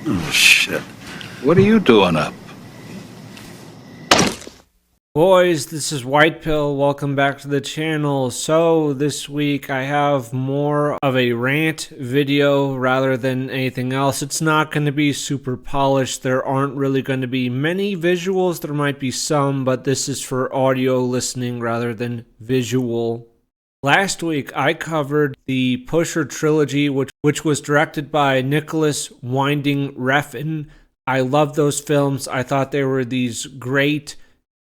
Oh, shit. What are you doing up? Boys, this is White Pill. Welcome back to the channel. So this week I have more of a rant video rather than anything else. It's not going to be super polished. There aren't really going to be many visuals. There might be some, but this is for audio listening rather than visual. Last week I covered the Pusher trilogy, which was directed by Nicolas Winding Refn. I love those films. I thought they were these great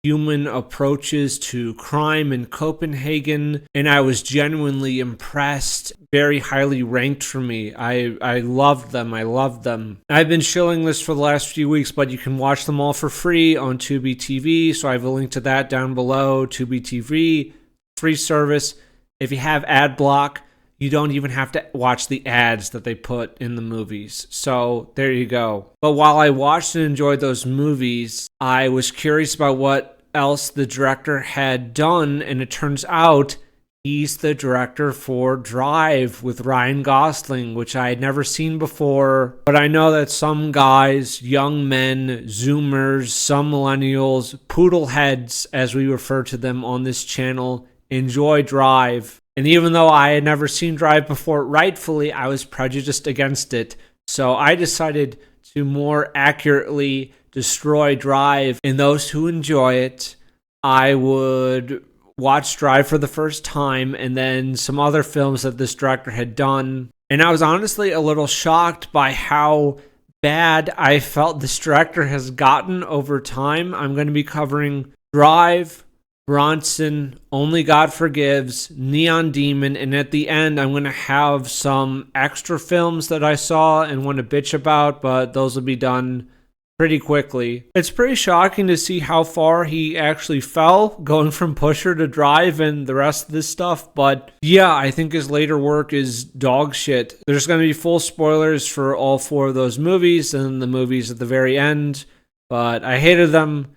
human approaches to crime in Copenhagen, and I was genuinely impressed. Very highly ranked for me. I loved them. I loved them. I've been shilling this for the last few weeks, but you can watch them all for free on Tubi TV, so I have a link to that down below. Tubi TV, free service. If you have ad block, you don't even have to watch the ads that they put in the movies. So there you go. But while I watched and enjoyed those movies, I was curious about what else the director had done, and it turns out he's the director for Drive with Ryan Gosling, which I had never seen before. But I know that some guys, young men, Zoomers, some millennials, poodle heads, as we refer to them on this channel, enjoy Drive. And even though I had never seen Drive before, rightfully, I was prejudiced against it. So I decided to more accurately destroy Drive. And those who enjoy it, I would watch Drive for the first time and then some other films that this director had done. And I was honestly a little shocked by how bad I felt this director has gotten over time. I'm going to be covering Drive, Bronson, Only God Forgives, Neon Demon, and at the end I'm going to have some extra films that I saw and want to bitch about, but those will be done pretty quickly. It's pretty shocking to see how far he actually fell, going from Pusher to Drive and the rest of this stuff, but yeah, I think his later work is dog shit. There's going to be full spoilers for all four of those movies and the movies at the very end, but I hated them.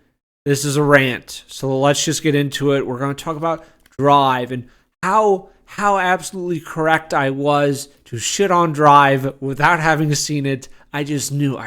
This is a rant, so let's just get into it. We're going to talk about Drive and how absolutely correct I was to shit on Drive without having seen it. I just knew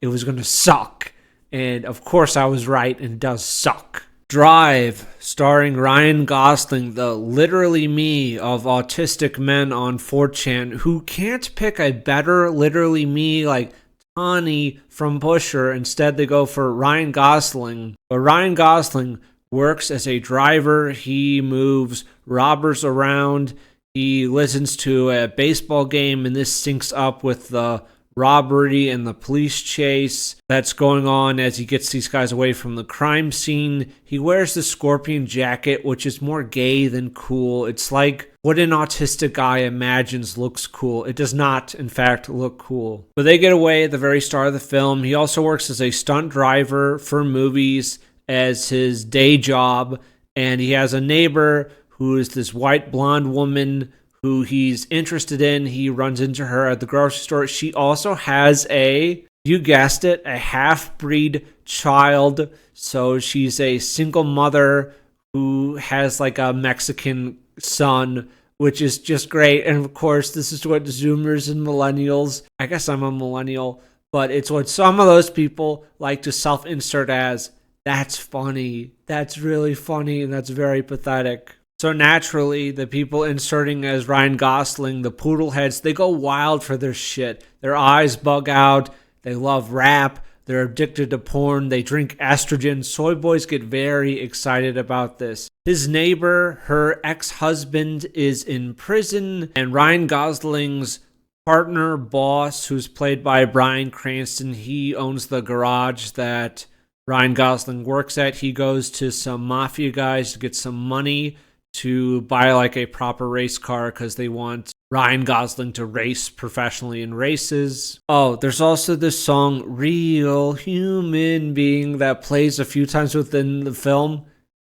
it was going to suck. And of course I was right, and it does suck. Drive, starring Ryan Gosling, the literally me of autistic men on 4chan who can't pick a better literally me like Tani from Pusher. Instead, they go for Ryan Gosling. But Ryan Gosling works as a driver. He moves robbers around. He listens to a baseball game, and this syncs up with the robbery and the police chase that's going on as he gets these guys away from the crime scene. He wears the scorpion jacket, which is more gay than cool. It's like what an autistic guy imagines looks cool. It does not, in fact, look cool. But they get away at the very start of the film. He also works as a stunt driver for movies as his day job, and he has a neighbor who is this white blonde woman who he's interested in. He runs into her at the grocery store. She also has you guessed it, a half-breed child. So she's a single mother who has like a Mexican son, which is just great. And of course, this is what Zoomers and millennials, I guess I'm a millennial, but it's what some of those people like to self-insert as. That's funny. That's really funny, and that's very pathetic. So naturally, the people inserting as Ryan Gosling, the poodle heads, they go wild for their shit. Their eyes bug out. They love rap. They're addicted to porn. They drink estrogen. Soy boys get very excited about this. His neighbor, her ex-husband, is in prison, and Ryan Gosling's partner, boss, who's played by Bryan Cranston, he owns the garage that Ryan Gosling works at. He goes to some mafia guys to get some money to buy like a proper race car because they want Ryan Gosling to race professionally in races. Oh, there's also this song, Real Human Being, that plays a few times within the film.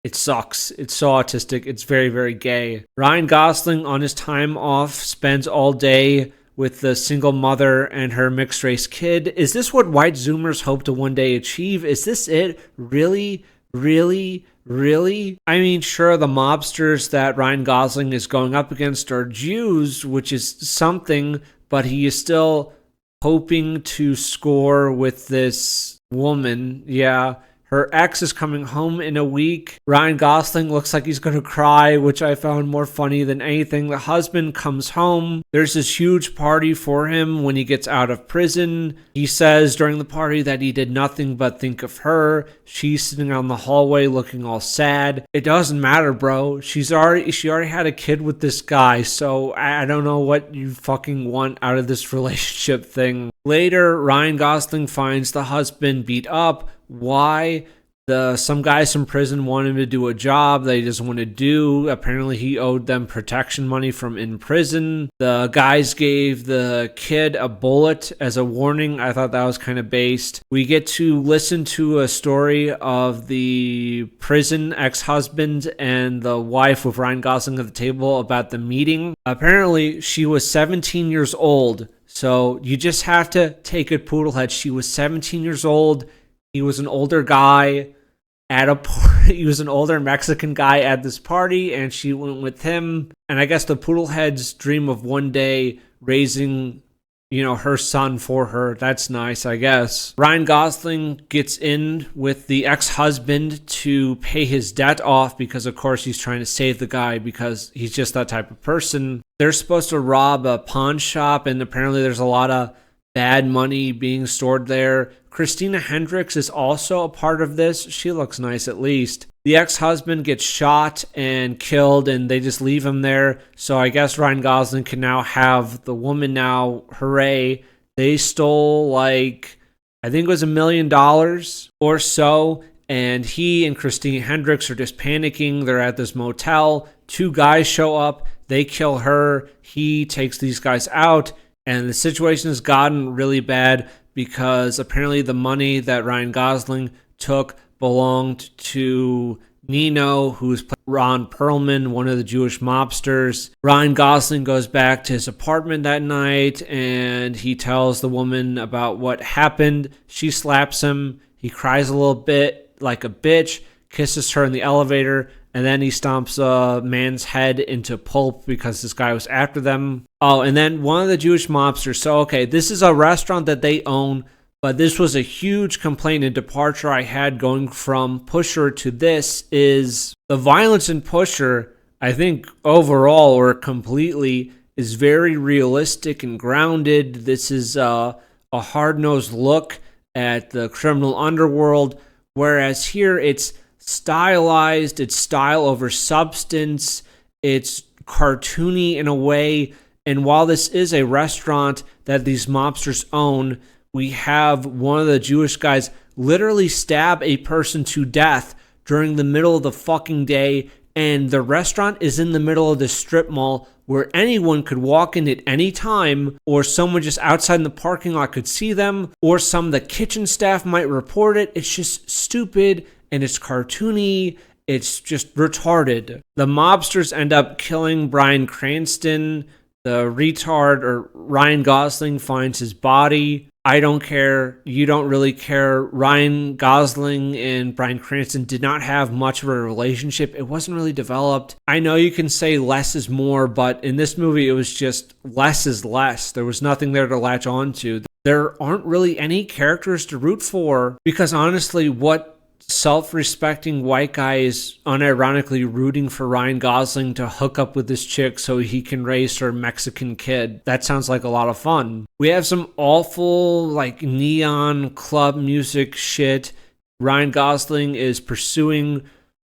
It sucks. It's so autistic. It's very, very gay. Ryan Gosling, on his time off, spends all day with the single mother and her mixed race kid. Is this what white Zoomers hope to one day achieve? Is this it? Really? Really? I mean, sure, the mobsters that Ryan Gosling is going up against are Jews, which is something, but he is still hoping to score with this woman. Yeah. Her ex is coming home in a week. Ryan Gosling looks like he's going to cry, which I found more funny than anything. The husband comes home. There's this huge party for him when he gets out of prison. He says during the party that he did nothing but think of her. She's sitting on the hallway looking all sad. It doesn't matter, bro. She already had a kid with this guy, so I don't know what you fucking want out of this relationship thing. Later, Ryan Gosling finds the husband beat up. Why? Some guys from prison want him to do a job that he doesn't want to do. Apparently he owed them protection money from in prison. The guys gave the kid a bullet as a warning. I thought that was kind of based. We get to listen to a story of the prison ex-husband and the wife with Ryan Gosling at the table about the meeting. Apparently she was 17 years old. So you just have to take it poodlehead. She was 17 years old. He was an older guy at a party. He was an older Mexican guy at this party, and she went with him. And I guess the poodleheads dream of one day raising, her son for her. That's nice, I guess. Ryan Gosling gets in with the ex-husband to pay his debt off because, of course, he's trying to save the guy because he's just that type of person. They're supposed to rob a pawn shop, and apparently there's a lot of bad money being stored there. Christina Hendricks is also a part of this. She looks nice at least. The ex-husband gets shot and killed, and they just leave him there. So I guess Ryan Gosling can now have the woman now. Hooray. They stole I think it was $1 million or so. And he and Christina Hendricks are just panicking. They're at this motel. Two guys show up. They kill her. He takes these guys out. And the situation has gotten really bad because apparently the money that Ryan Gosling took belonged to Nino, who's played Ron Perlman, one of the Jewish mobsters. Ryan Gosling goes back to his apartment that night and he tells the woman about what happened. She slaps him. He cries a little bit like a bitch, kisses her in the elevator, and then he stomps a man's head into pulp because this guy was after them. Oh, and then one of the Jewish mobsters. So, okay, this is a restaurant that they own, but this was a huge complaint and departure I had going from Pusher to this is the violence in Pusher, I think overall or completely, is very realistic and grounded. This is a hard-nosed look at the criminal underworld, whereas here it's stylized, it's style over substance, it's cartoony in a way, and while this is a restaurant that these mobsters own, we have one of the Jewish guys literally stab a person to death during the middle of the fucking day, and the restaurant is in the middle of the strip mall where anyone could walk in at any time, or someone just outside in the parking lot could see them, or some of the kitchen staff might report it. It's just stupid, and it's cartoony. It's just retarded. The mobsters end up killing Bryan Cranston. The retard, or Ryan Gosling, finds his body. I don't care. You don't really care. Ryan Gosling and Bryan Cranston did not have much of a relationship. It wasn't really developed. I know you can say less is more, but in this movie, it was just less is less. There was nothing there to latch on to. There aren't really any characters to root for because honestly, what self-respecting white guy is unironically rooting for Ryan Gosling to hook up with this chick so he can raise her Mexican kid? That sounds like a lot of fun. We have some awful neon club music shit. Ryan Gosling is pursuing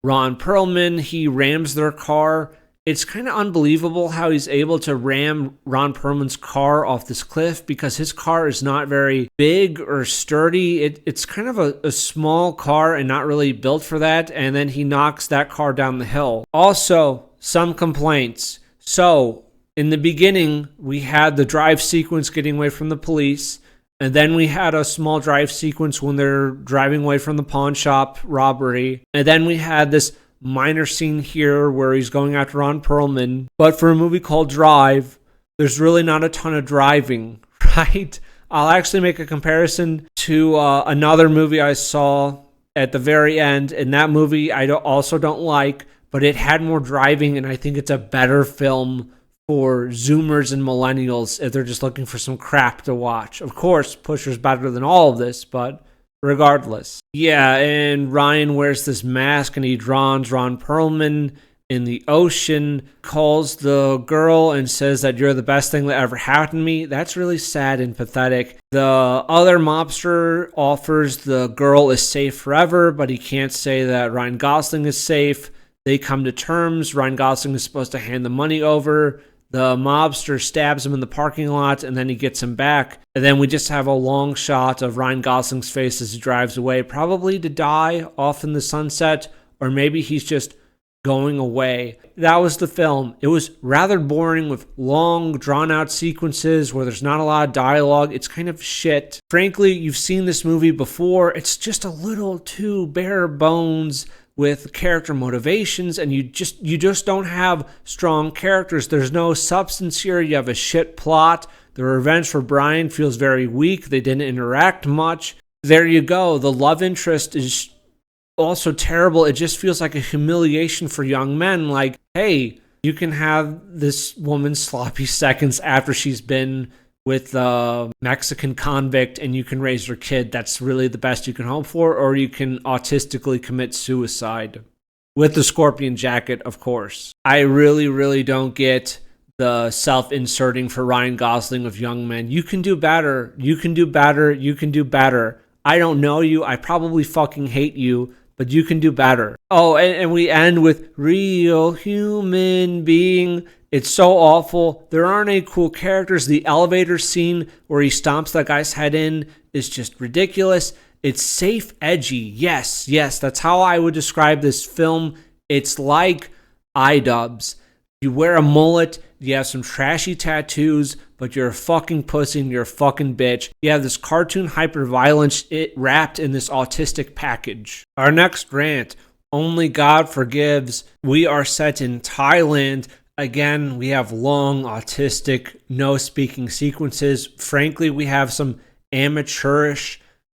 Ron Perlman. He rams their car. It's kind of unbelievable how he's able to ram Ron Perlman's car off this cliff because his car is not very big or sturdy. It's kind of a small car and not really built for that. And then he knocks that car down the hill. Also, some complaints. So, in the beginning, we had the drive sequence getting away from the police. And then we had a small drive sequence when they're driving away from the pawn shop robbery. And then we had this minor scene here where he's going after Ron Perlman. But for a movie called Drive, there's really not a ton of driving, right? I'll actually make a comparison to another movie I saw at the very end. And that movie I also don't like, but it had more driving, and I think it's a better film for Zoomers and millennials if they're just looking for some crap to watch. Of course, Pusher's better than all of this, but regardless. Yeah, and Ryan wears this mask and he drowns Ron Perlman in the ocean, calls the girl and says that you're the best thing that ever happened to me. That's really sad and pathetic. The other mobster offers the girl is safe forever, but he can't say that Ryan Gosling is safe. They come to terms. Ryan Gosling is supposed to hand the money over. The mobster stabs him in the parking lot, and then he gets him back. And then we just have a long shot of Ryan Gosling's face as he drives away, probably to die off in the sunset, or maybe he's just going away. That was the film. It was rather boring with long, drawn-out sequences where there's not a lot of dialogue. It's kind of shit. Frankly, you've seen this movie before. It's just a little too bare bones with character motivations, and you just don't have strong characters. There's no substance here. You have a shit plot. The revenge for Brian feels very weak. They didn't interact much. There you go. The love interest is also terrible. It just feels like a humiliation for young men. Like, hey, you can have this woman's sloppy seconds after she's been with a Mexican convict and you can raise your kid. That's really the best you can hope for. Or you can autistically commit suicide with the scorpion jacket, of course. I really, really don't get the self-inserting for Ryan Gosling of young men. You can do better. You can do better. You can do better. I don't know you. I probably fucking hate you, but you can do better. Oh, and we end with real human being. It's so awful. There aren't any cool characters. The elevator scene where he stomps that guy's head in is just ridiculous. It's safe, edgy. Yes, that's how I would describe this film. It's like iDubbbz. You wear a mullet, you have some trashy tattoos, but you're a fucking pussy and you're a fucking bitch. You have this cartoon hyperviolence wrapped in this autistic package. Our next rant, Only God Forgives. We are set in Thailand. Again, we have long, autistic, no-speaking sequences. Frankly, we have some amateurish,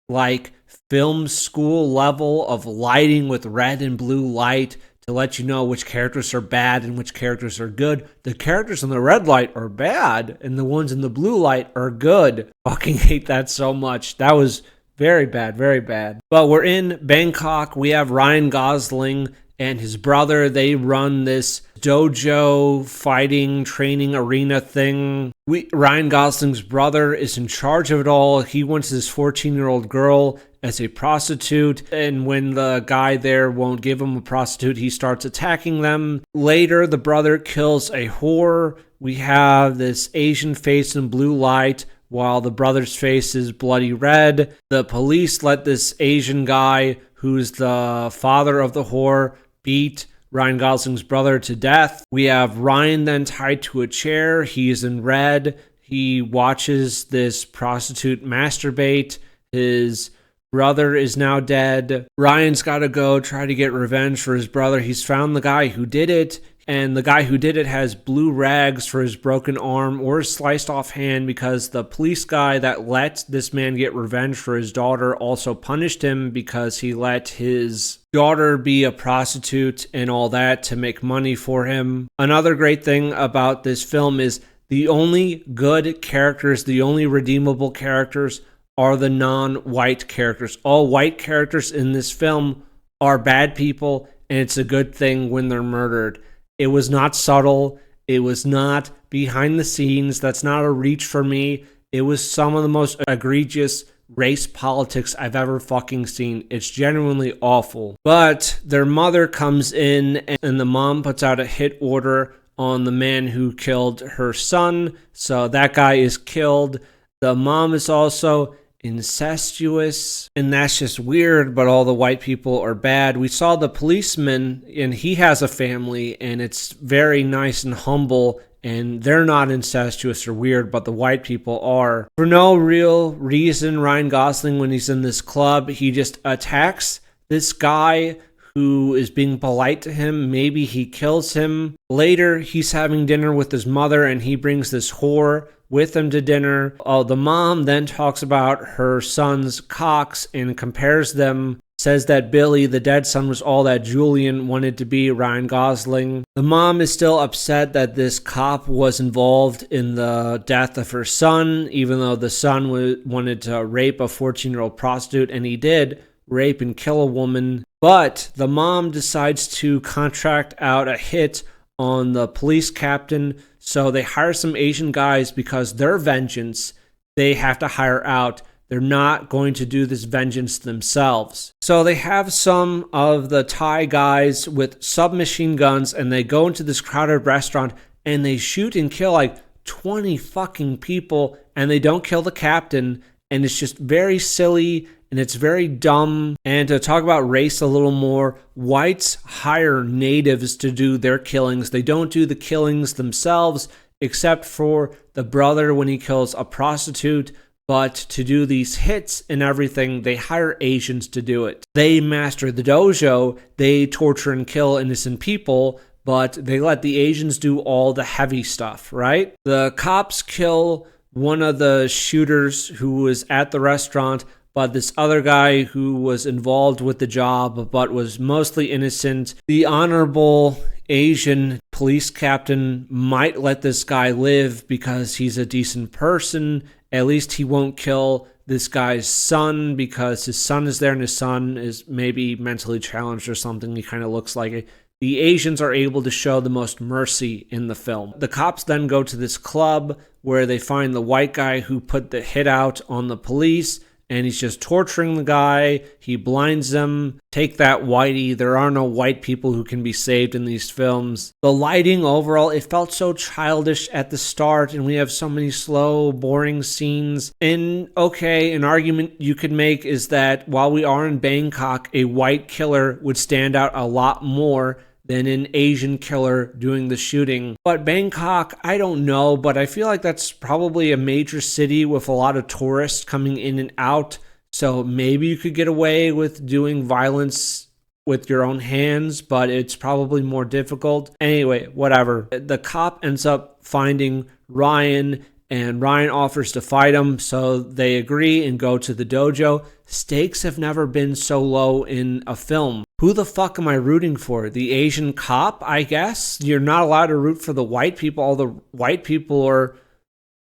like, film school level of lighting with red and blue light to let you know which characters are bad and which characters are good. The characters in the red light are bad, and the ones in the blue light are good. Fucking hate that so much. That was very bad, very bad. But we're in Bangkok. We have Ryan Gosling and his brother. They run this dojo fighting training arena thing. Ryan Gosling's brother is in charge of it all. He wants his 14-year-old girl as a prostitute, and when the guy there won't give him a prostitute, he starts attacking them. Later, the brother kills a whore. We have this Asian face in blue light while the brother's face is bloody red. The police let this Asian guy, who's the father of the whore, beat Ryan Gosling's brother to death. We have Ryan then tied to a chair. He's in red. He watches this prostitute masturbate. His brother is now dead. Ryan's got to go try to get revenge for his brother. He's found the guy who did it, and the guy who did it has blue rags for his broken arm or his sliced off hand because the police guy that let this man get revenge for his daughter also punished him because he let his daughter be a prostitute and all that to make money for him. Another great thing about this film is the only good characters, the only redeemable characters are the non-white characters. All white characters in this film are bad people, and it's a good thing when they're murdered. It was not subtle. It was not behind the scenes. That's not a reach for me. It was some of the most egregious race politics I've ever fucking seen. It's genuinely awful. But their mother comes in, and the mom puts out a hit order on the man who killed her son. So that guy is killed. The mom is also incestuous, and that's just weird, but all the white people are bad. We saw the policeman, and he has a family, and it's very nice and humble, and they're not incestuous or weird, but the white people are. For no real reason, Ryan Gosling, when he's in this club, he just attacks this guy who is being polite to him. Maybe he kills him. Later, he's having dinner with his mother, and he brings this whore with him to dinner. The mom then talks about her son's cocks and compares them says that Billy, the dead son, was all that Julian wanted to be, Ryan Gosling. The mom is still upset that this cop was involved in the death of her son, even though the son wanted to rape a 14-year-old prostitute, and he did rape and kill a woman. But the mom decides to contract out a hit on the police captain, so they hire some Asian guys because their vengeance they have to hire out. They're not going to do this vengeance themselves. So they have some of the Thai guys with submachine guns, and they go into this crowded restaurant and they shoot and kill like 20 fucking people, and they don't kill the captain. And it's just very silly and it's very dumb. And to talk about race a little more, whites hire natives to do their killings. They don't do the killings themselves, except for the brother when he kills a prostitute. But to do these hits and everything, they hire Asians to do it. They master the dojo, they torture and kill innocent people, but they let the Asians do all the heavy stuff, right? The cops kill one of the shooters who was at the restaurant, but this other guy who was involved with the job but was mostly innocent, the honorable Asian police captain might let this guy live because he's a decent person. At least he won't kill this guy's son because his son is there and his son is maybe mentally challenged or something. He kind of looks like it. The Asians are able to show the most mercy in the film. The cops then go to this club where they find the white guy who put the hit out on the police, and he's just torturing the guy. He blinds them. Take that, whitey. There are no white people who can be saved in these films. The lighting overall, it felt so childish at the start, and we have so many slow, boring scenes. And okay, an argument you could make is that while we are in Bangkok, a white killer would stand out a lot more than an Asian killer doing the shooting. But Bangkok, I don't know, but I feel like that's probably a major city with a lot of tourists coming in and out. So maybe you could get away with doing violence with your own hands, but it's probably more difficult. Anyway, whatever. The cop ends up finding Ryan, and Ryan offers to fight him, so they agree and go to the dojo. Stakes have never been so low in a film. Who the fuck am I rooting for? The Asian cop, I guess? You're not allowed to root for the white people. All the white people are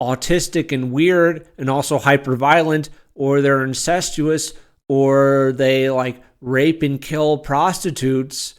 autistic and weird and also hyper-violent, or they're incestuous, or they like rape and kill prostitutes.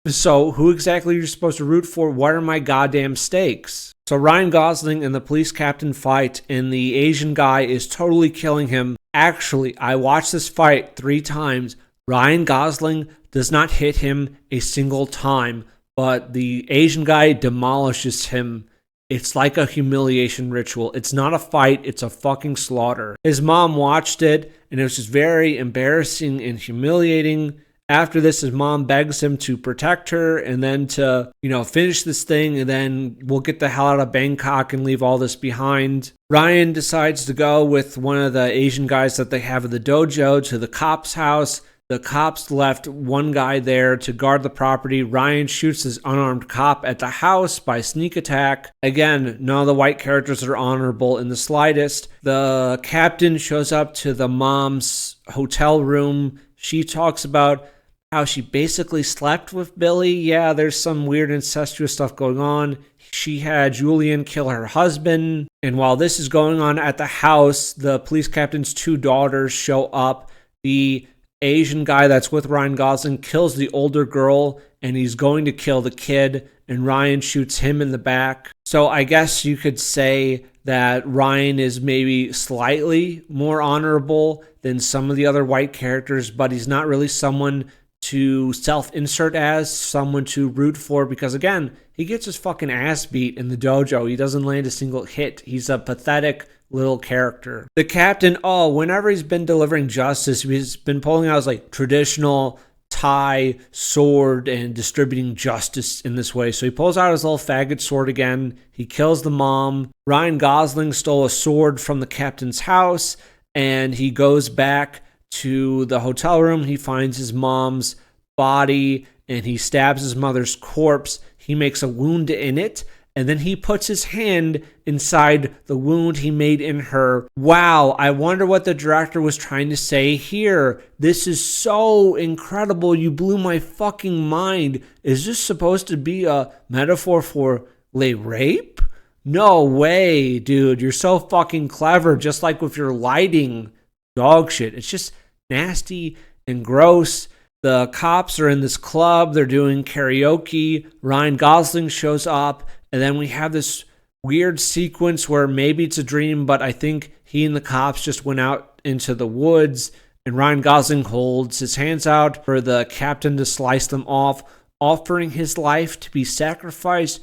So who exactly are you supposed to root for? What are my goddamn stakes? So Ryan Gosling and the police captain fight, and the Asian guy is totally killing him. Actually, I watched this fight 3 times. Ryan Gosling does not hit him a single time, but the Asian guy demolishes him. It's like a humiliation ritual. It's not a fight, it's a fucking slaughter. His mom watched it, and it was just very embarrassing and humiliating. After this, his mom begs him to protect her and then to, finish this thing, and then we'll get the hell out of Bangkok and leave all this behind. Ryan decides to go with one of the Asian guys that they have at the dojo to the cop's house. The cops left one guy there to guard the property. Ryan shoots his unarmed cop at the house by sneak attack. Again, none of the white characters are honorable in the slightest. The captain shows up to the mom's hotel room. She talks about how she basically slept with Billy. Yeah, there's some weird incestuous stuff going on. She had Julian kill her husband. And while this is going on at the house, the police captain's 2 daughters show up. The Asian guy that's with Ryan Gosling kills the older girl, and he's going to kill the kid, and Ryan shoots him in the back. So I guess you could say that Ryan is maybe slightly more honorable than some of the other white characters, but he's not really someone to self-insert as, someone to root for, because again, he gets his fucking ass beat in the dojo. He doesn't land a single hit. He's a pathetic little character. The captain, whenever he's been delivering justice, he's been pulling out his like traditional Thai sword and distributing justice in this way. So he pulls out his little faggot sword again. He kills the mom. Ryan Gosling stole a sword from the captain's house, and he goes back to the hotel room. He finds his mom's body, and he stabs his mother's corpse. He makes a wound in it, and then he puts his hand inside the wound he made in her. Wow, I wonder what the director was trying to say here. This is so incredible. You blew my fucking mind. Is this supposed to be a metaphor for rape? No way, dude. You're so fucking clever, just like with your lighting. Dog shit. It's just nasty and gross. The cops are in this club. They're doing karaoke. Ryan Gosling shows up. And then we have this weird sequence where maybe it's a dream, but I think he and the cops just went out into the woods. And Ryan Gosling holds his hands out for the captain to slice them off, offering his life to be sacrificed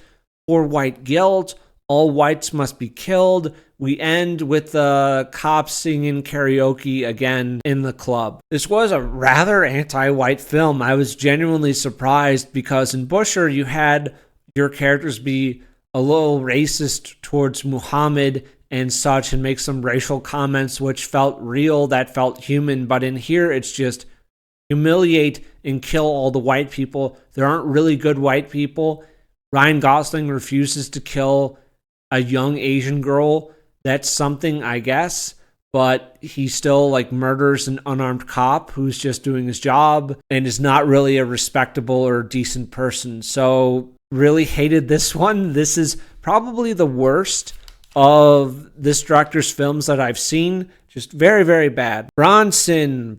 for white guilt. All whites must be killed. We end with the cops singing karaoke again in the club. This was a rather anti-white film. I was genuinely surprised because in Busher, you had your characters be a little racist towards Muhammad and such and make some racial comments which felt real, that felt human. But in here, it's just humiliate and kill all the white people. There aren't really good white people. Ryan Gosling refuses to kill a young Asian girl. That's something, I guess, but he still murders an unarmed cop who's just doing his job and is not really a respectable or decent person. So really hated this one. This is probably the worst of this director's films that I've seen. Just very, very bad. Bronson.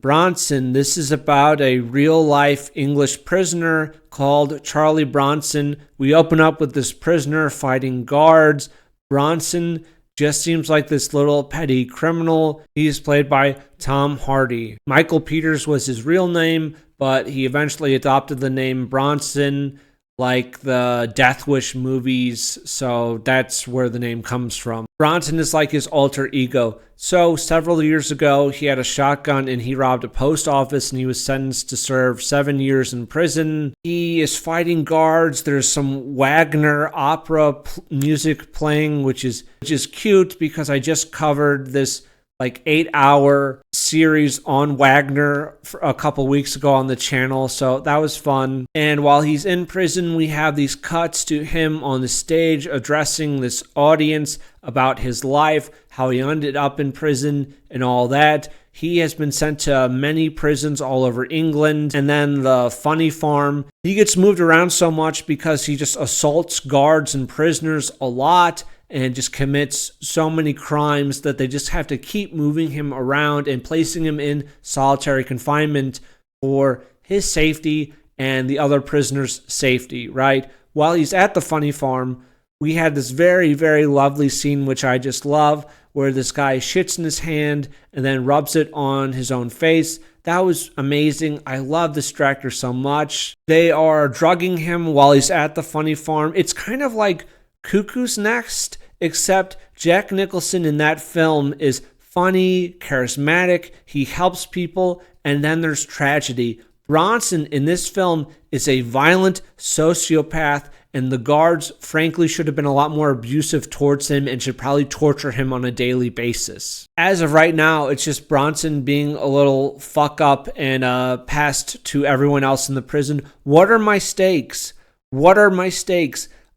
This is about a real-life English prisoner called Charlie Bronson. We open up with this prisoner fighting guards. Bronson just seems like this little petty criminal. He's played by Tom Hardy. Michael Peters was his real name, but he eventually adopted the name Bronson, like the Death Wish movies, so that's where the name comes from. Bronson is like his alter ego. So several years ago, he had a shotgun and he robbed a post office and he was sentenced to serve 7 years in prison. He is fighting guards. There's some Wagner opera music playing, which is cute because I just covered this 8-hour series on Wagner a couple weeks ago on the channel, so that was fun. And while he's in prison, we have these cuts to him on the stage addressing this audience about his life, how he ended up in prison and all that. He has been sent to many prisons all over England. And then the funny farm, he gets moved around so much because he just assaults guards and prisoners a lot and just commits so many crimes that they just have to keep moving him around and placing him in solitary confinement for his safety and the other prisoners' safety, right? While he's at the funny farm, we had this very, very lovely scene, which I just love, where this guy shits in his hand and then rubs it on his own face. That was amazing. I love this director so much. They are drugging him while he's at the funny farm. It's kind of like Cuckoo's Nest, except Jack Nicholson in that film is funny, charismatic, he helps people, and then there's tragedy. Bronson in this film is a violent sociopath, and the guards, frankly, should have been a lot more abusive towards him and should probably torture him on a daily basis. As of right now, it's just Bronson being a little fuck up and passed to everyone else in the prison. What are my stakes?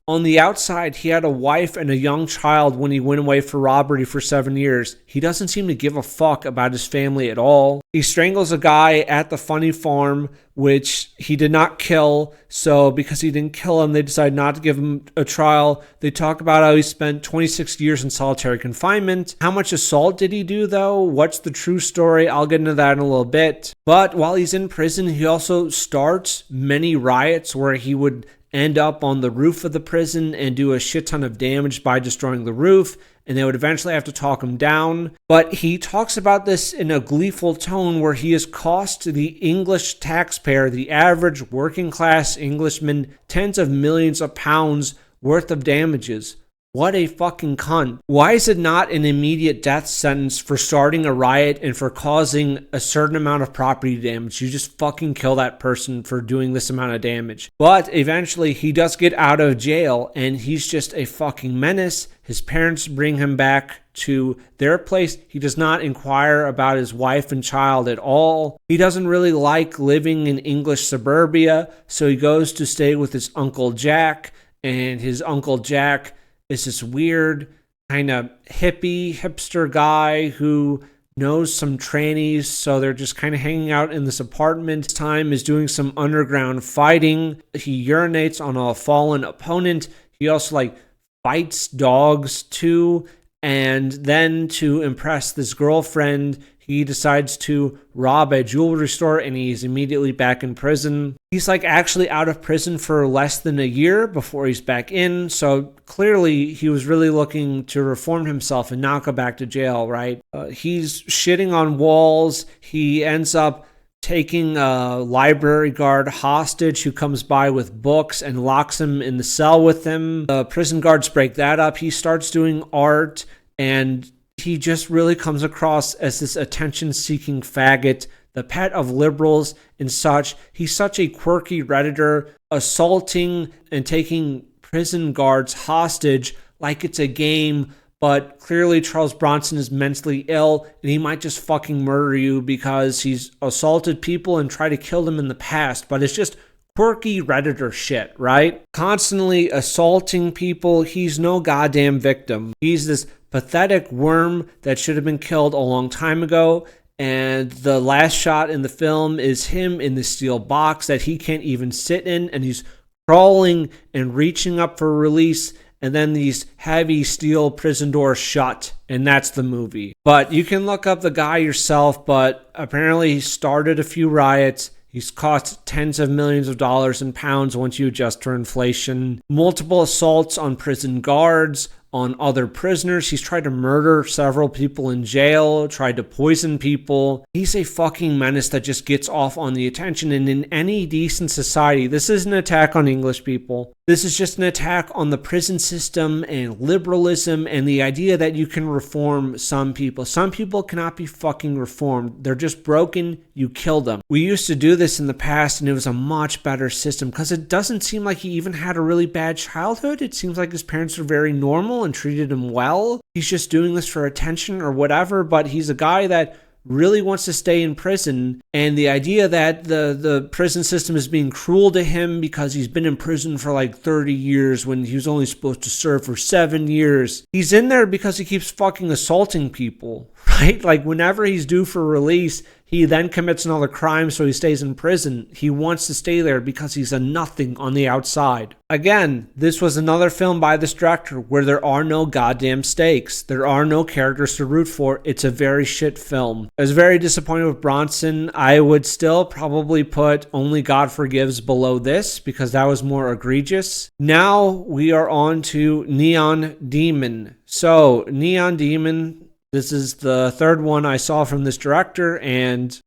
On the outside, he had a wife and a young child when he went away for robbery for 7 years. He doesn't seem to give a fuck about his family at all. He strangles a guy at the funny farm, which he did not kill. So because he didn't kill him, they decided not to give him a trial. They talk about how he spent 26 years in solitary confinement. How much assault did he do, though? What's the true story? I'll get into that in a little bit. But while he's in prison, he also starts many riots where he would end up on the roof of the prison and do a shit ton of damage by destroying the roof, and they would eventually have to talk him down. But he talks about this in a gleeful tone where he has cost the English taxpayer, the average working class Englishman, tens of millions of pounds worth of damages. What a fucking cunt. Why is it not an immediate death sentence for starting a riot and for causing a certain amount of property damage? You just fucking kill that person for doing this amount of damage. But eventually he does get out of jail and he's just a fucking menace. His parents bring him back to their place. He does not inquire about his wife and child at all. He doesn't really like living in English suburbia, so he goes to stay with his Uncle Jack. and his Uncle Jack is this weird kind of hipster guy who knows some trannies, so they're just kind of hanging out in this apartment. This time is doing some underground fighting. He urinates on a fallen opponent. He also fights dogs too, and then to impress this girlfriend, he decides to rob a jewelry store and he's immediately back in prison. He's actually out of prison for less than a year before he's back in. So clearly he was really looking to reform himself and not go back to jail, right? He's shitting on walls. He ends up taking a library guard hostage who comes by with books and locks him in the cell with him. The prison guards break that up. He starts doing art, and he just really comes across as this attention-seeking faggot, the pet of liberals and such. He's such a quirky Redditor, assaulting and taking prison guards hostage like it's a game, but clearly Charles Bronson is mentally ill and he might just fucking murder you because he's assaulted people and tried to kill them in the past, but it's just quirky Redditor shit, right? Constantly assaulting people. He's no goddamn victim. He's this pathetic worm that should have been killed a long time ago. And the last shot in the film is him in the steel box that he can't even sit in, and he's crawling and reaching up for release, and then these heavy steel prison doors shut, and that's the movie. But you can look up the guy yourself, but apparently he started a few riots. He's cost tens of millions of dollars and pounds once you adjust for inflation. Multiple assaults on prison guards, on other prisoners. He's tried to murder several people in jail, tried to poison people. He's a fucking menace that just gets off on the attention. And in any decent society, this isn't an attack on English people. This is just an attack on the prison system and liberalism and the idea that you can reform some people. Some people cannot be fucking reformed. They're just broken. You kill them. We used to do this in the past, and it was a much better system because it doesn't seem like he even had a really bad childhood. It seems like his parents were very normal and treated him well. He's just doing this for attention or whatever, but he's a guy that really wants to stay in prison, and the idea that the prison system is being cruel to him because he's been in prison for 30 years when he was only supposed to serve for 7 years. He's in there because he keeps fucking assaulting people, right? Whenever he's due for release, he then commits another crime, so he stays in prison. He wants to stay there because he's a nothing on the outside. Again, this was another film by this director where there are no goddamn stakes. There are no characters to root for. It's a very shit film. I was very disappointed with Bronson. I would still probably put Only God Forgives below this because that was more egregious. Now we are on to Neon Demon. So, Neon Demon, this is the third one I saw from this director, and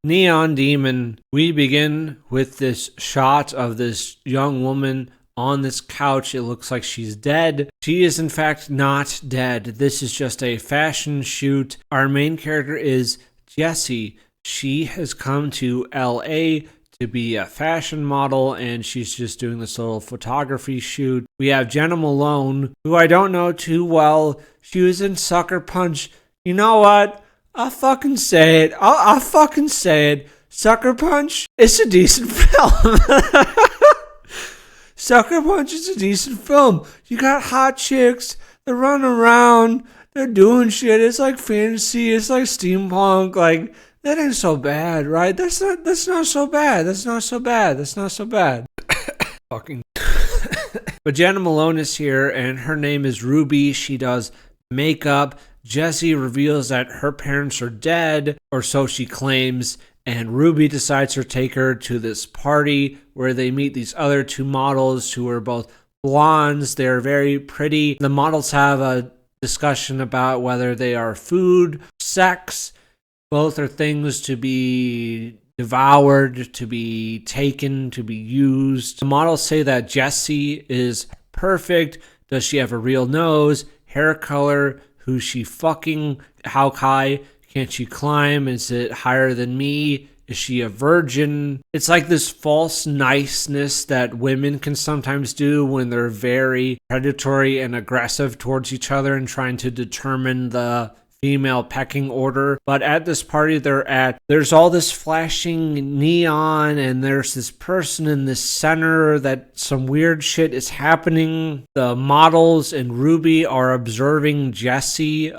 Neon Demon, we begin with this shot of this young woman on this couch. It looks like she's dead. She is in fact not dead. This is just a fashion shoot. Our main character is Jessie. She has come to LA to be a fashion model, and she's just doing this little photography shoot. We have Jenna Malone, who I don't know too well. She was in Sucker Punch. You know what? I'll fucking say it. I'll fucking say it. Sucker Punch is a decent film. Sucker Punch is a decent film. You got hot chicks. They're running around. They're doing shit. It's like fantasy. It's like steampunk. That ain't so bad, right? That's not so bad. That's not so bad. That's not so bad. Fucking. But Jenna Malone is here, and her name is Ruby. She does makeup. Jessie reveals that her parents are dead, or so she claims, and Ruby decides to take her to this party where they meet these other two models who are both blondes. They're very pretty. The models have a discussion about whether they are food, sex. Both are things to be devoured, to be taken, to be used. The models say that Jessie is perfect. Does she have a real nose, hair color, who's she fucking, how high can't she climb, is it higher than me, is she a virgin? It's like this false niceness that women can sometimes do when they're very predatory and aggressive towards each other and trying to determine the female pecking order. But at this party they're at, there's all this flashing neon, and there's this person in the center that some weird shit is happening. The models and Ruby are observing Jesse,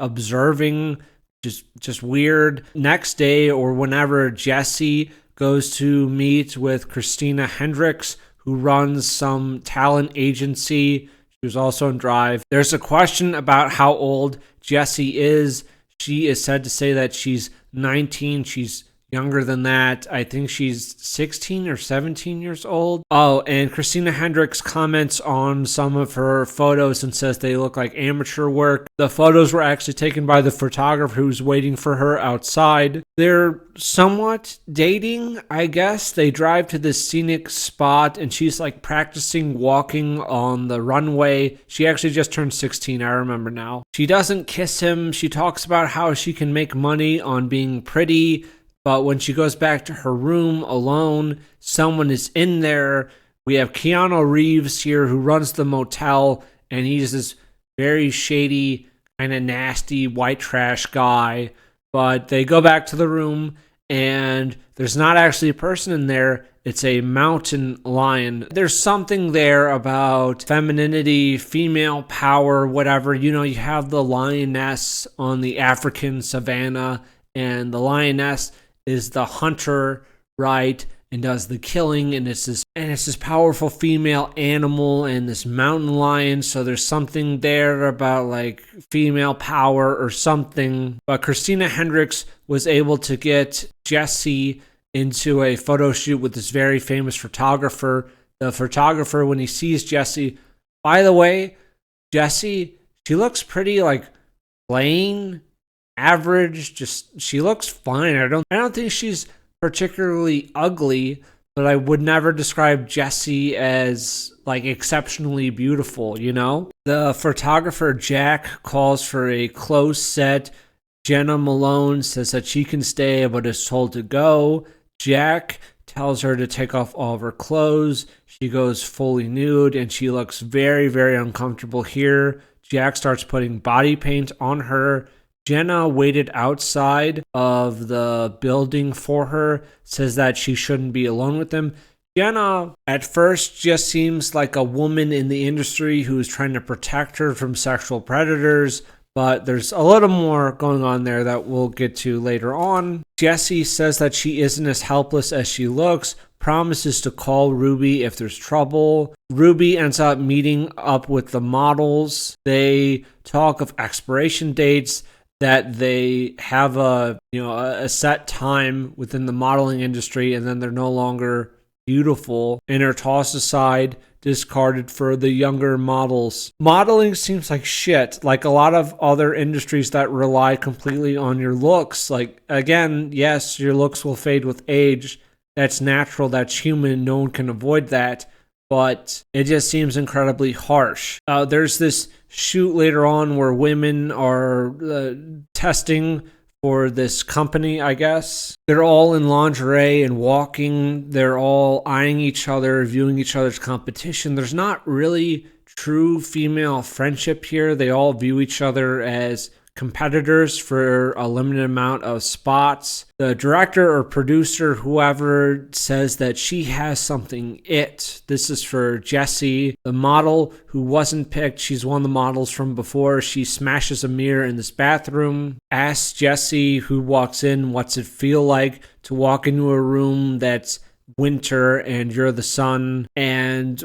just weird. Next day or whenever, Jesse goes to meet with Christina Hendricks, who runs some talent agency. She was also in Drive. There's a question about how old Jessie is. She is said to say that she's 19. She's younger than that. I think she's 16 or 17 years old. Oh, and Christina Hendricks comments on some of her photos and says they look like amateur work. The photos were actually taken by the photographer who's waiting for her outside. They're somewhat dating, I guess. They drive to this scenic spot and she's like practicing walking on the runway. She actually just turned 16, I remember now. She doesn't kiss him. She talks about how she can make money on being pretty. But when she goes back to her room alone, someone is in there. We have Keanu Reeves here who runs the motel, and he's this very shady, kind of nasty white trash guy. But they go back to the room, and there's not actually a person in there. It's a mountain lion. There's something there about femininity, female power, whatever. You know, you have the lioness on the African savanna, and the lioness is the hunter, right, and does the killing, and it's this powerful female animal and this mountain lion. So there's something there about like female power or something. But Christina Hendricks was able to get Jesse into a photo shoot with this very famous photographer. The photographer, when he sees Jesse, by the way, Jesse, she looks pretty like plain, average, just she looks fine. I don't think she's particularly ugly, but I would never describe Jessie as like exceptionally beautiful, you know? The photographer Jack calls for a close set. Jenna Malone says that she can stay but is told to go. Jack tells her to take off all of her clothes. She goes fully nude and she looks very, very uncomfortable here. Jack starts putting body paint on her. Jenna waited outside of the building for her, says that she shouldn't be alone with him. Jenna, at first, just seems like a woman in the industry who's trying to protect her from sexual predators, but there's a little more going on there that we'll get to later on. Jessie says that she isn't as helpless as she looks, promises to call Ruby if there's trouble. Ruby ends up meeting up with the models. They talk of expiration dates, that they have a set time within the modeling industry and then they're no longer beautiful and are tossed aside, discarded for the younger models. Modeling seems like shit, like a lot of other industries that rely completely on your looks. Like, again, yes, your looks will fade with age. That's natural, that's human, no one can avoid that. But it just seems incredibly harsh. There's this shoot later on where women are testing for this company, I guess. They're all in lingerie and walking. They're all eyeing each other, viewing each other's competition. There's not really true female friendship here. They all view each other as competitors for a limited amount of spots. The director or producer, whoever, says that she has something this is for Jessie. The model who wasn't picked, she's one of the models from before. She smashes a mirror in this bathroom, asks Jessie, who walks in, what's it feel like to walk into a room that's winter and you're the sun. And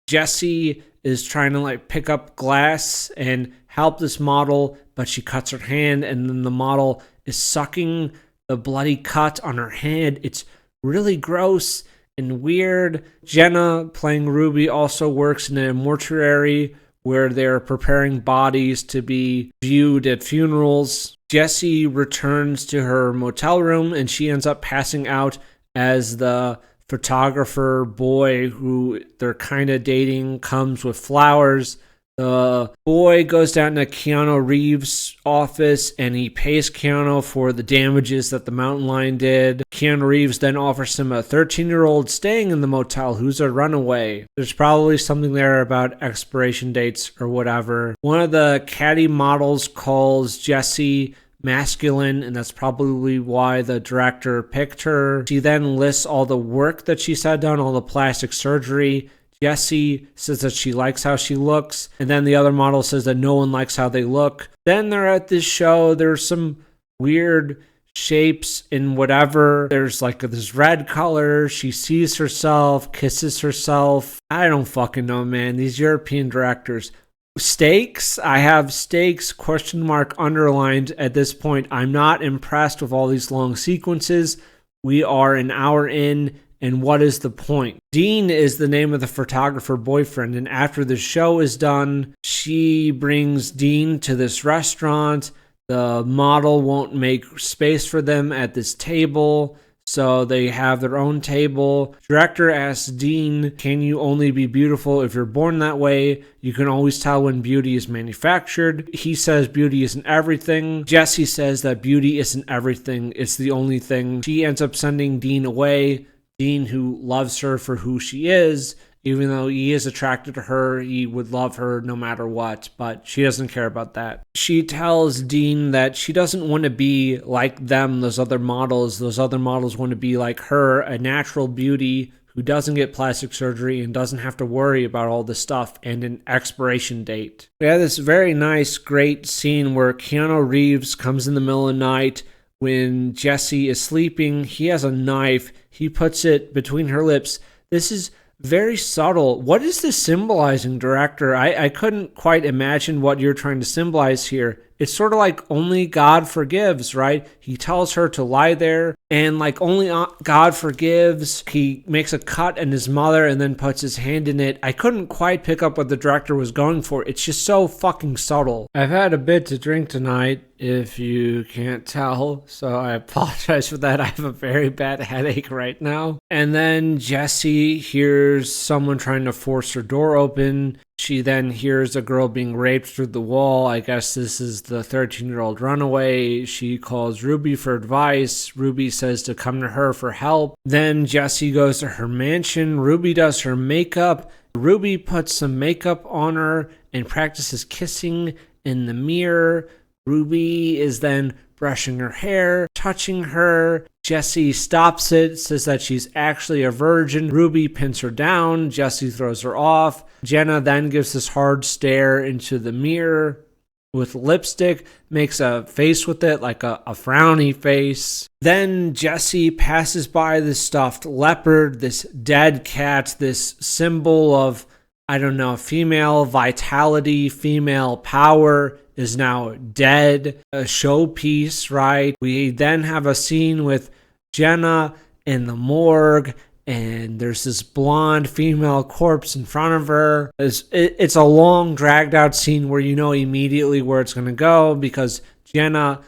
Jessie is trying to like pick up glass and help this model, but she cuts her hand and then the model is sucking the bloody cut on her hand. It's really gross and weird. Jenna, playing Ruby, also works in a mortuary where they're preparing bodies to be viewed at funerals. Jessie returns to her motel room and she ends up passing out as the photographer boy who they're kind of dating comes with flowers. The boy goes down to Keanu Reeves' office and he pays Keanu for the damages that the mountain lion did. Keanu Reeves then offers him a 13-year-old staying in the motel who's a runaway. There's probably something there about expiration dates or whatever. One of the caddy models calls Jessie masculine, and that's probably why the director picked her. She then lists all the work that she's had done, all the plastic surgery. Jessie says that she likes how she looks, and then the other model says that no one likes how they look. Then they're at this show. There's some weird shapes in whatever. There's like this red color. She sees herself, kisses herself. I don't fucking know, man. These European directors. Stakes? I have stakes question mark underlined at this point. I'm not impressed with all these long sequences. We are an hour in, and what is the point? Dean is the name of the photographer boyfriend, and after the show is done, she brings Dean to this restaurant. The model won't make space for them at this table, so they have their own table. Director asks Dean, can you only be beautiful if you're born that way? You can always tell when beauty is manufactured. He says beauty isn't everything. Jessie says that beauty isn't everything. It's the only thing. She ends up sending Dean away. Dean, who loves her for who she is, even though he is attracted to her, he would love her no matter what, but she doesn't care about that. She tells Dean that she doesn't want to be like them, those other models. Those other models want to be like her, a natural beauty who doesn't get plastic surgery and doesn't have to worry about all this stuff and an expiration date. We have this very nice, great scene where Keanu Reeves comes in the middle of the night when Jessie is sleeping. He has a knife. He puts it between her lips. This is very subtle. What is this symbolizing, director? I couldn't quite imagine what you're trying to symbolize here. It's sort of like only God forgives, right? He tells her to lie there, and like only God forgives. He makes a cut in his mother and then puts his hand in it. I couldn't quite pick up what the director was going for. It's just so fucking subtle. I've had a bit to drink tonight, if you can't tell, so I apologize for that. I have a very bad headache right now. And then Jessie hears someone trying to force her door open. She then hears a girl being raped through the wall. I guess this is the 13-year-old runaway. She calls Ruby for advice. Ruby says to come to her for help. Then Jessie goes to her mansion. Ruby does her makeup. Ruby puts some makeup on her and practices kissing in the mirror. Ruby is then brushing her hair, touching her. Jessie stops it, says that she's actually a virgin. Ruby pins her down. Jessie throws her off. Jenna then gives this hard stare into the mirror with lipstick, makes a face with it, like a frowny face. Then Jessie passes by this stuffed leopard, this dead cat, this symbol of, I don't know, female vitality, female power, is now dead. A showpiece, right? We then have a scene with Jenna in the morgue, and there's this blonde female corpse in front of her. It's a long, dragged out scene where you know immediately where it's going to go because Jenna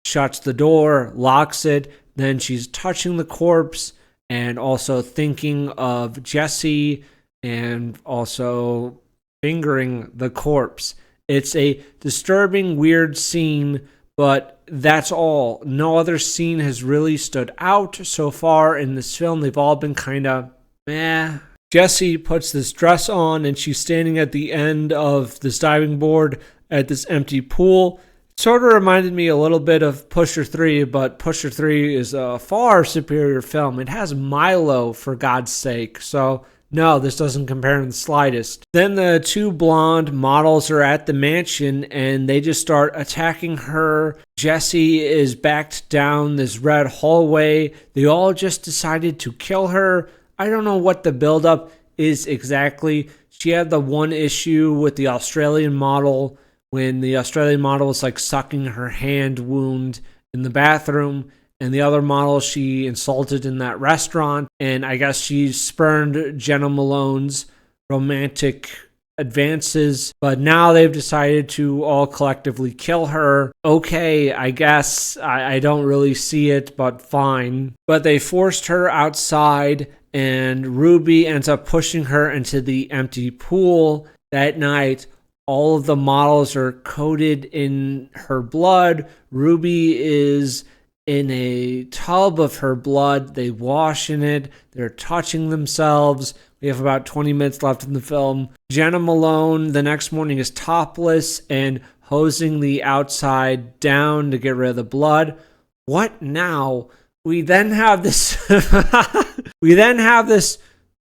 shuts the door, locks it, then she's touching the corpse and also thinking of Jessie and also fingering the corpse. It's a disturbing, weird scene, but that's all. No other scene has really stood out so far in this film. They've all been kind of meh. Jessie puts this dress on and she's standing at the end of this diving board at this empty pool. It sort of reminded me a little bit of Pusher 3, but Pusher 3 is a far superior film. It has Milo, for God's sake, so no, this doesn't compare in the slightest. Then the two blonde models are at the mansion and they just start attacking her. Jessie is backed down this red hallway. They all just decided to kill her. I don't know what the buildup is exactly. She had the one issue with the Australian model when the Australian model was like sucking her hand wound in the bathroom. And the other model she insulted in that restaurant. And I guess she spurned Jenna Malone's romantic advances. But now they've decided to all collectively kill her. Okay, I guess I don't really see it, but fine. But they forced her outside and Ruby ends up pushing her into the empty pool. That night, all of the models are coated in her blood. Ruby is in a tub of her blood. They wash in it. They're touching themselves. We have about 20 minutes left in the film. Jenna Malone the next morning is topless and hosing the outside down to get rid of the blood. What now? We then have this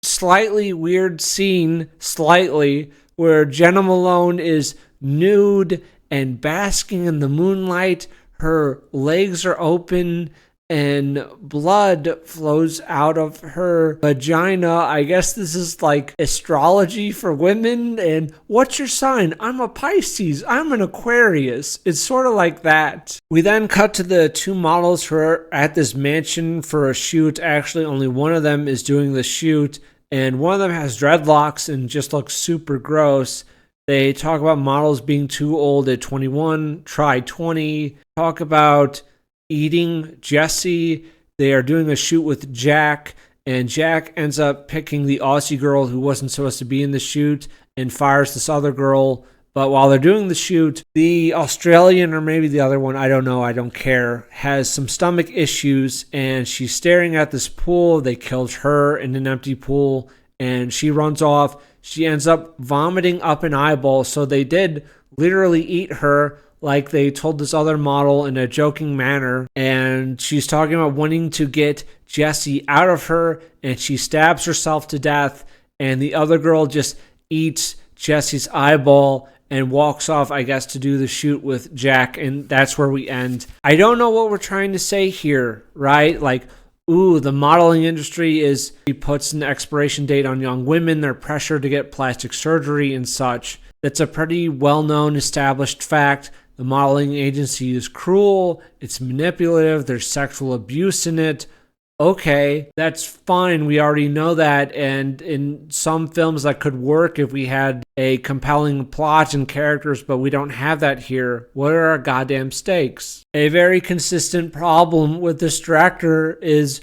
slightly weird scene, where Jenna Malone is nude and basking in the moonlight. Her legs are open and blood flows out of her vagina. I guess this is like astrology for women. And what's your sign? I'm a Pisces. I'm an Aquarius. It's sort of like that. We then cut to the two models who are at this mansion for a shoot. Actually, only one of them is doing the shoot, and one of them has dreadlocks and just looks super gross. They talk about models being too old at 21, try 20. Talk about eating Jesse. They are doing a shoot with Jack, and Jack ends up picking the Aussie girl who wasn't supposed to be in the shoot and fires this other girl. But while they're doing the shoot, the Australian, or maybe the other one, I don't know, I don't care, has some stomach issues, and she's staring at this pool. They killed her in an empty pool, and she runs off. She ends up vomiting up an eyeball, so they did literally eat her, like they told this other model in a joking manner. And she's talking about wanting to get Jesse out of her, and she stabs herself to death, and the other girl just eats Jesse's eyeball and walks off, I guess, to do the shoot with Jack, and that's where we end. I don't know what we're trying to say here, right? Like, ooh, the modeling industry he puts an expiration date on young women, they're pressured to get plastic surgery and such. That's a pretty well-known, established fact. The modeling agency is cruel, it's manipulative, there's sexual abuse in it. Okay, that's fine. We already know that. And in some films that could work if we had a compelling plot and characters, but we don't have that here. What are our goddamn stakes? A very consistent problem with this director is,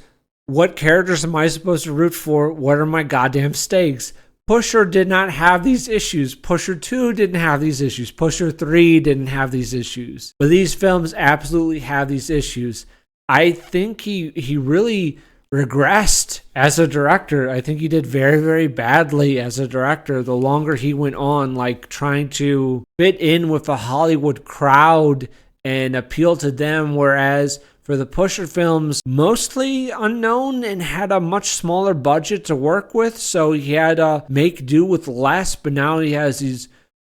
what characters am I supposed to root for? What are my goddamn stakes? Pusher did not have these issues. Pusher 2 didn't have these issues. Pusher 3 didn't have these issues. But these films absolutely have these issues. I think he really regressed as a director. I think he did very, very badly as a director the longer he went on, like trying to fit in with the Hollywood crowd and appeal to them, whereas for the Pusher films, mostly unknown and had a much smaller budget to work with, so he had to make do with less, but now he has these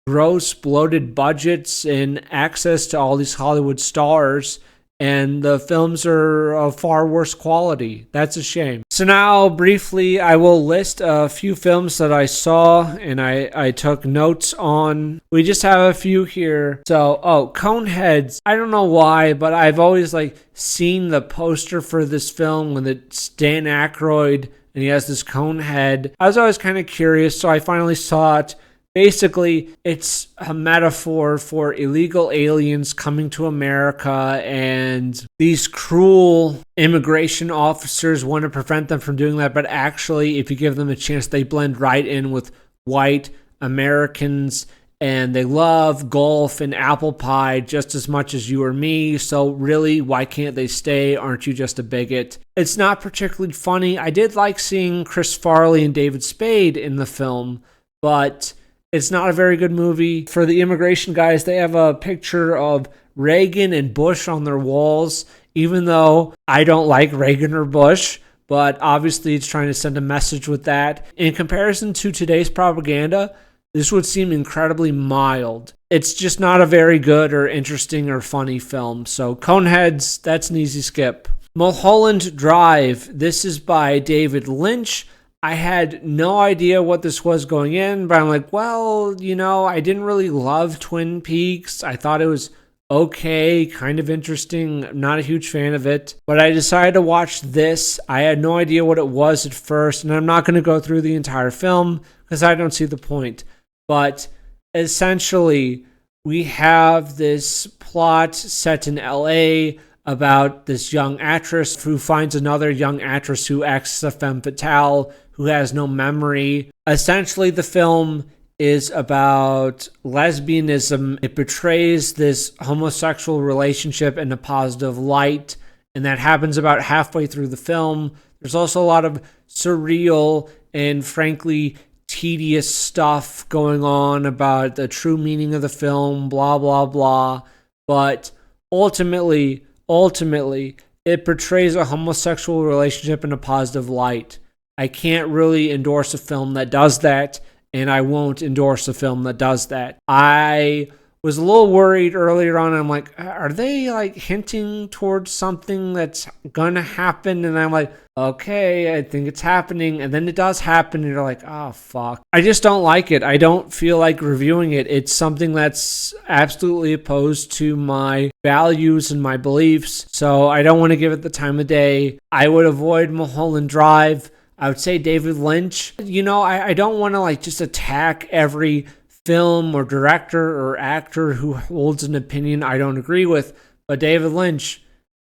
gross, bloated budgets and access to all these Hollywood stars, and the films are of far worse quality. That's a shame. So now, briefly, I will list a few films that I saw and I took notes on. We just have a few here. So, Coneheads. I don't know why, but I've always seen the poster for this film when it's Dan Aykroyd and he has this cone head. I was always kind of curious, so I finally saw it. Basically, it's a metaphor for illegal aliens coming to America, and these cruel immigration officers want to prevent them from doing that, but actually, if you give them a chance, they blend right in with white Americans, and they love golf and apple pie just as much as you or me, so really, why can't they stay? Aren't you just a bigot? It's not particularly funny. I did like seeing Chris Farley and David Spade in the film, but it's not a very good movie. For the immigration guys, they have a picture of Reagan and Bush on their walls, even though I don't like Reagan or Bush, but obviously it's trying to send a message with that. In comparison to today's propaganda, this would seem incredibly mild. It's just not a very good or interesting or funny film. So Coneheads, that's an easy skip. Mulholland Drive. This is by David Lynch. I had no idea what this was going in, but I'm like, well, I didn't really love Twin Peaks. I thought it was okay, kind of interesting. I'm not a huge fan of it, but I decided to watch this. I had no idea what it was at first, and I'm not going to go through the entire film because I don't see the point. But essentially, we have this plot set in LA about this young actress who finds another young actress who acts as a femme fatale, who has no memory. Essentially, the film is about lesbianism. It portrays this homosexual relationship in a positive light, and that happens about halfway through the film. There's also a lot of surreal and frankly tedious stuff going on about the true meaning of the film, blah, blah, blah. But ultimately, it portrays a homosexual relationship in a positive light. I can't really endorse a film that does that, and I won't endorse a film that does that. I was a little worried earlier on. I'm like, are they like hinting towards something that's gonna happen? And I'm like, okay, I think it's happening. And then it does happen, and you're like, oh, fuck. I just don't like it. I don't feel like reviewing it. It's something that's absolutely opposed to my values and my beliefs. So I don't want to give it the time of day. I would avoid Mulholland Drive. I would say David Lynch. I don't want to like just attack every film or director or actor who holds an opinion I don't agree with. But David Lynch,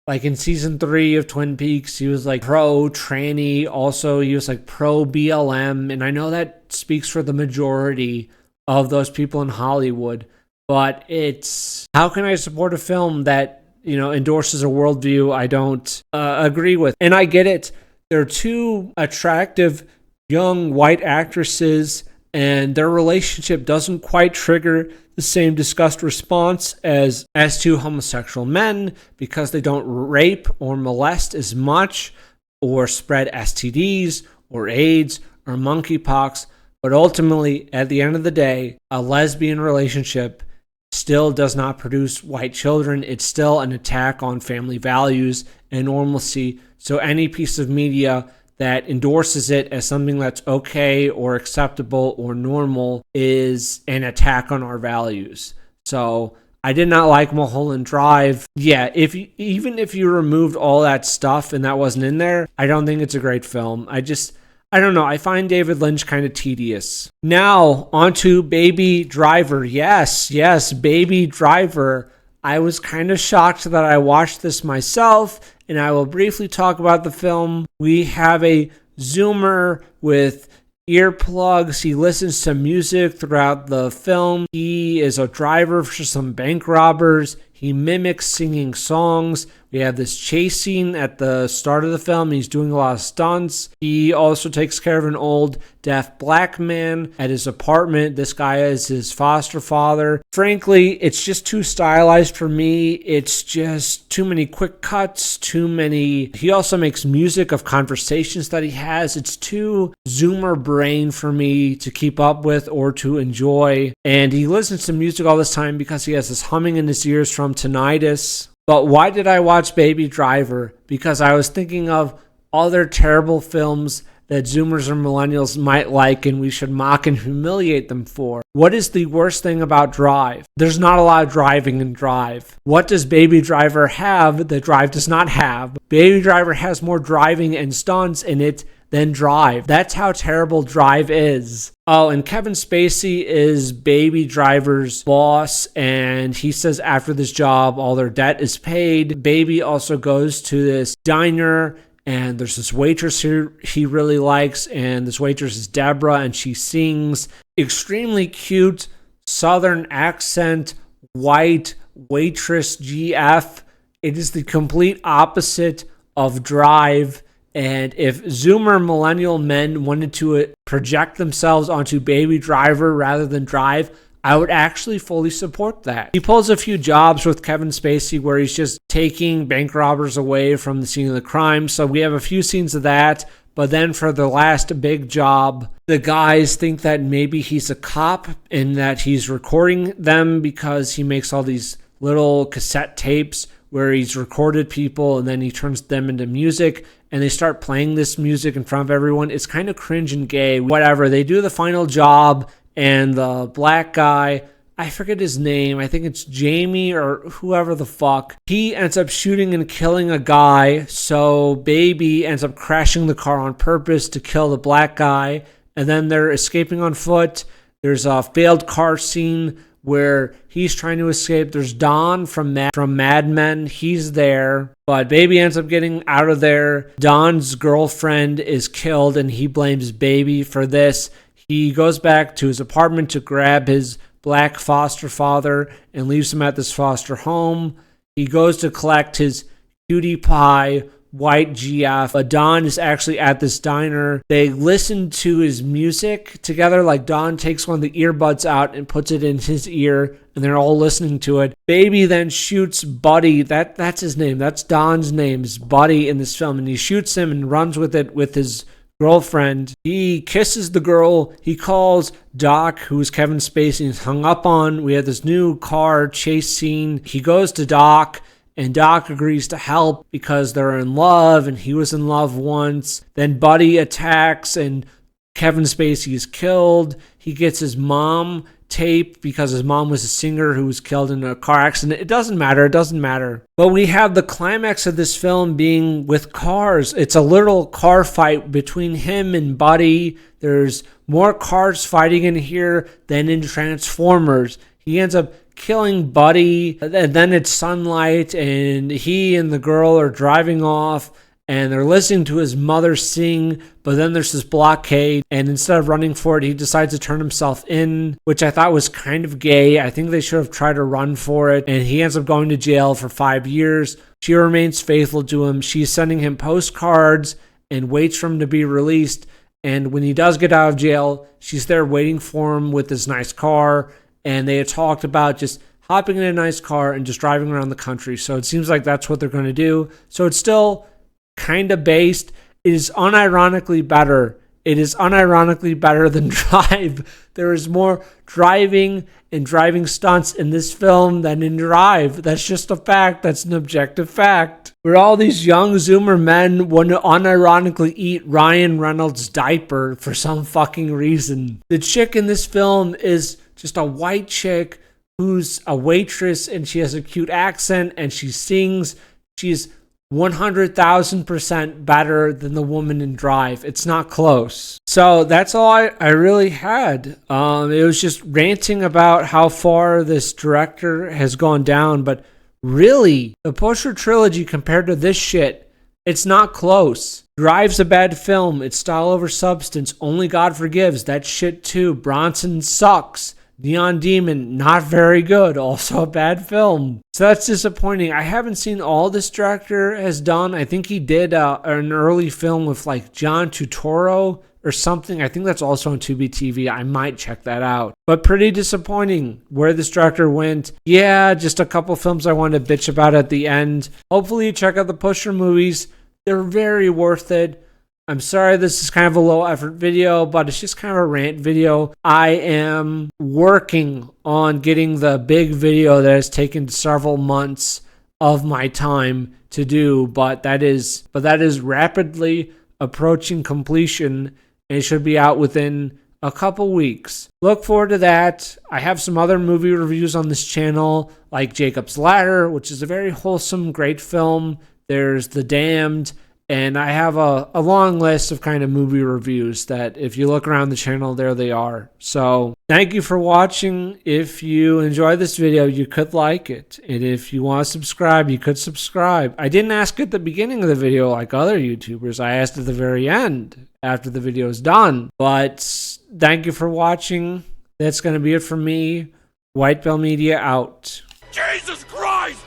like in season 3 of Twin Peaks, he was like pro tranny. Also, he was like pro BLM. And I know that speaks for the majority of those people in Hollywood. But it's, how can I support a film that, endorses a worldview I don't agree with? And I get it. They're two attractive young white actresses, and their relationship doesn't quite trigger the same disgust response as two homosexual men, because they don't rape or molest as much or spread STDs or AIDS or monkeypox. But ultimately, at the end of the day, a lesbian relationship still does not produce white children. It's still an attack on family values and normalcy. So any piece of media that endorses it as something that's okay or acceptable or normal is an attack on our values. So I did not like Mulholland Drive. Yeah, even if you removed all that stuff and that wasn't in there, I don't think it's a great film. I don't know. I find David Lynch kind of tedious. Now, onto Baby Driver. Yes, Baby Driver. I was kind of shocked that I watched this myself, and I will briefly talk about the film. We have a Zoomer with earplugs. He listens to music throughout the film. He is a driver for some bank robbers. He mimics singing songs. We have this chase scene at the start of the film. He's doing a lot of stunts. He also takes care of an old deaf black man at his apartment. This guy is his foster father. Frankly, it's just too stylized for me. It's just too many quick cuts, He also makes music of conversations that he has. It's too Zoomer brain for me to keep up with or to enjoy. And he listens to music all this time because he has this humming in his ears from tinnitus. But why did I watch Baby Driver? Because I was thinking of other terrible films that Zoomers or millennials might like and we should mock and humiliate them for. What is the worst thing about Drive? There's not a lot of driving in Drive. What does Baby Driver have that Drive does not have? Baby Driver has more driving and stunts in it than Drive. That's how terrible Drive is. Oh, and Kevin Spacey is Baby Driver's boss, and he says after this job, all their debt is paid. Baby also goes to this diner, and there's this waitress he really likes, and this waitress is Deborah, and she sings extremely cute Southern accent, white waitress GF. It is the complete opposite of Drive. And if Zoomer millennial men wanted to project themselves onto Baby Driver rather than Drive, I would actually fully support that. He pulls a few jobs with Kevin Spacey where he's just taking bank robbers away from the scene of the crime. So we have a few scenes of that. But then for the last big job, the guys think that maybe he's a cop and that he's recording them because he makes all these little cassette tapes where he's recorded people and then he turns them into music, and they start playing this music in front of everyone. It's kind of cringe and gay. Whatever. They do the final job, and the black guy, I forget his name, I think it's Jamie or whoever the fuck, he ends up shooting and killing a guy, so Baby ends up crashing the car on purpose to kill the black guy, and then they're escaping on foot. There's a failed car scene where he's trying to escape. There's Don from Mad Men. He's there, but Baby ends up getting out of there. Don's girlfriend is killed, and he blames Baby for this. He goes back to his apartment to grab his black foster father and leaves him at this foster home. He goes to collect his cutie pie white GF. But Don is actually at this diner. They listen to his music together. Like Don takes one of the earbuds out and puts it in his ear, and they're all listening to it. Baby then shoots Buddy. That's his name. That's Don's name, is Buddy in this film. And he shoots him and runs with it with his girlfriend. He kisses the girl. He calls Doc, who's Kevin Spacey, he's hung up on. We have this new car chase scene. He goes to Doc, and Doc agrees to help because they're in love, and he was in love once. Then Buddy attacks, and Kevin Spacey is killed. He gets his mom tape because his mom was a singer who was killed in a car accident. It doesn't matter. But we have the climax of this film being with cars. It's a literal car fight between him and Buddy. There's more cars fighting in here than in Transformers. He ends up killing Buddy, and then it's sunlight, and he and the girl are driving off, and they're listening to his mother sing, but then there's this blockade, and instead of running for it, he decides to turn himself in, which I thought was kind of gay. I think they should have tried to run for it, and he ends up going to jail for 5 years. She remains faithful to him. She's sending him postcards and waits for him to be released, and when he does get out of jail, she's there waiting for him with this nice car, and they had talked about just hopping in a nice car and just driving around the country, so it seems like that's what they're going to do. So it's still kind of based. It is unironically better. It is unironically better than Drive. There is more driving and driving stunts in this film than in Drive. That's just a fact. That's an objective fact. Where all these young Zoomer men want to unironically eat Ryan Reynolds' diaper for some fucking reason. The chick in this film is just a white chick who's a waitress, and she has a cute accent, and she sings. She's 100,000% better than the woman in Drive. It's not close. So that's all I really had. It was just ranting about how far this director has gone down, but really, the Pusher trilogy compared to this shit, it's not close. Drive's a bad film. It's style over substance. Only God Forgives. That shit too. Bronson sucks. Neon Demon, not very good. Also a bad film. So that's disappointing. I haven't seen all this director has done. I think he did an early film with like John Turturro or something. I think that's also on Tubi TV. I might check that out. But pretty disappointing where this director went. Yeah, just a couple films I wanted to bitch about at the end. Hopefully you check out the Pusher movies. They're very worth it. I'm sorry this is kind of a low effort video, but it's just kind of a rant video. I am working on getting the big video that has taken several months of my time to do, but that is rapidly approaching completion, and it should be out within a couple weeks. Look forward to that. I have some other movie reviews on this channel, like Jacob's Ladder, which is a very wholesome, great film. There's The Damned. And I have a long list of kind of movie reviews that if you look around the channel, there they are. So thank you for watching. If you enjoyed this video, you could like it. And if you want to subscribe, you could subscribe. I didn't ask at the beginning of the video like other YouTubers. I asked at the very end after the video is done. But thank you for watching. That's going to be it for me. White Bell Media out. Jesus Christ!